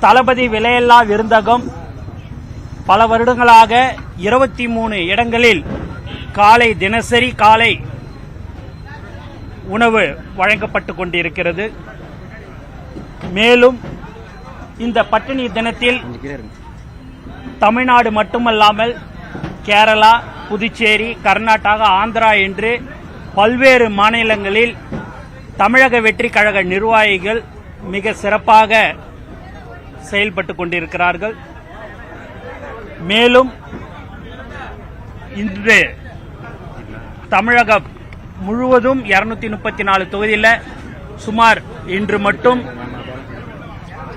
தளபதி விலையில்லா விருந்தகம் பல வருடங்களாக 23 இடங்களில் தினசரி காலை உணவு வழங்கப்பட்டுக் கொண்டிருக்கிறது. மேலும் இந்த பட்டினி தினத்தில் தமிழ்நாடு மட்டுமல்லாமல் கேரளா, புதுச்சேரி, கர்நாடகா, ஆந்திரா என்று பல்வேறு மாநிலங்களில் தமிழக வெற்றி கழக நிர்வாகிகள் மிக சிறப்பாக செயல்பட்டுக் கொண்டிருக்கிறார்கள். மேலும் இன்று தமிழகம் முழுவதும் 234 தொகுதியில் சுமார் இன்று மட்டும்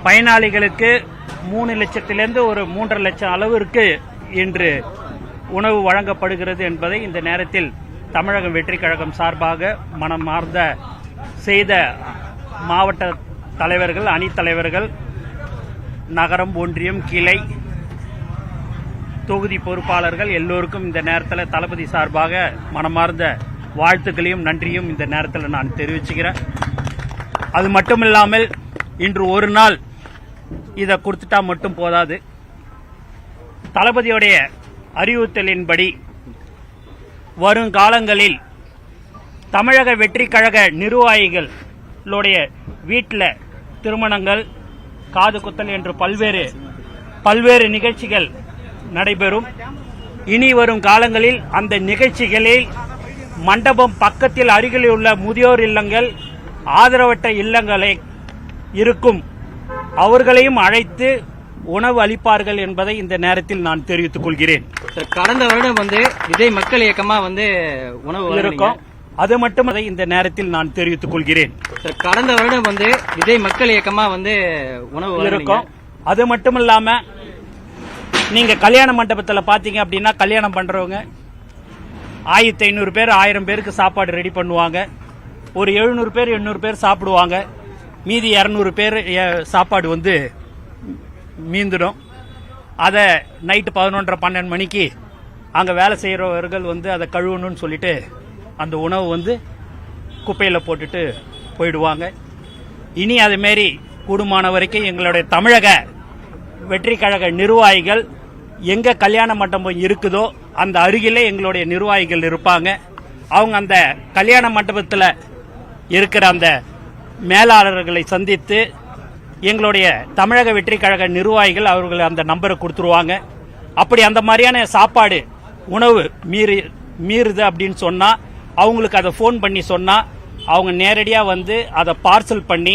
பயனாளிகளுக்கு 3 லட்சத்திலிருந்து ஒரு 3.5 லட்சம் அளவிற்கு இன்று உணவு வழங்கப்படுகிறது என்பதை இந்த நேரத்தில் தமிழக வெற்றி கழகம் சார்பாக மனமார்ந்த செய்த மாவட்ட தலைவர்கள், அணி தலைவர்கள், நகரம், ஒன்றியம், கிளை, தொகுதி பொறுப்பாளர்கள் எல்லோருக்கும் இந்த நேரத்தில் தளபதி சார்பாக மனமார்ந்த வாழ்த்துக்களையும் நன்றியும் இந்த நேரத்தில் நான் தெரிவிச்சுக்கிறேன். அது மட்டுமில்லாமல் இன்று ஒரு நாள் இதை கொடுத்துட்டா மட்டும் போதாது. தளபதியுடைய அறிவுறுத்தலின்படி வருங்காலங்களில் தமிழக வெற்றி கழக நிர்வாகிகளுடைய வீட்டில் திருமணங்கள், காது குத்தல் என்று பல்வேறு நிகழ்ச்சிகள் நடைபெறும். இனி வரும் காலங்களில் அந்த நிகழ்ச்சிகளில் மண்டபம் பக்கத்தில் அருகில் உள்ள முதியோர் இல்லங்கள், ஆதரவற்ற இல்லங்களை இருக்கும் அவர்களையும் அழைத்து உணவு அளிப்பார்கள் என்பதை இந்த நேரத்தில் நான் தெரிவித்துக் கொள்கிறேன். கடந்த வருடம் விஜய் மக்கள் இயக்கமா உணவு இருக்கும். அது மட்டும் இந்த நேரத்தில் நான் தெரிவித்துக் கொள்கிறேன். கடந்த வருடம் விஜய் மக்கள் இயக்கமா உணவு இருக்கும். அது மட்டும் இல்லாம நீங்க கல்யாண மண்டபத்தில் பாத்தீங்க அப்படின்னா கல்யாணம் பண்றவங்க 1500 பேர் 1000 பேருக்கு சாப்பாடு ரெடி பண்ணுவாங்க. ஒரு 700 பேர் 800 பேர் சாப்பிடுவாங்க. மீதி 200 பேர் சாப்பாடு மீந்துடும். அதை நைட்டு 11:30 மணிக்கு அங்கே வேலை செய்கிறவர்கள் அதை கழுவணும்னு சொல்லிட்டு அந்த உணவு குப்பையில் போட்டுட்டு போயிடுவாங்க. இனி அதுமாரி கூடுமான வரைக்கும் எங்களுடைய தமிழக வெற்றி கழக நிர்வாகிகள் எங்க கல்யாண மண்டபம் இருக்குதோ அந்த அருகிலே எங்களுடைய நிர்வாகிகள் இருப்பாங்க. அவங்க அந்த கல்யாண மண்டபத்தில் இருக்கிற அந்த மேலாளர்களை சந்தித்து எங்களுடைய தமிழக வெற்றி கழக நிர்வாகிகள் அவர்கள் அந்த நம்பரை கொடுத்துருவாங்க. அப்படி அந்த மாதிரியான சாப்பாடு உணவு மீறுது அப்படின்னு சொன்னா அவங்களுக்கு அதை ஃபோன் பண்ணி சொன்னா அவங்க நேரடியாக அதை பார்சல் பண்ணி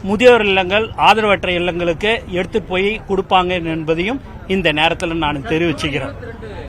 முதியோர் இல்லங்கள், ஆதரவற்ற இல்லங்களுக்கு எடுத்துட்டு போய் கொடுப்பாங்க என்பதையும் இந்த நேரத்தில் நான் தெரிவிச்சுக்கிறேன்.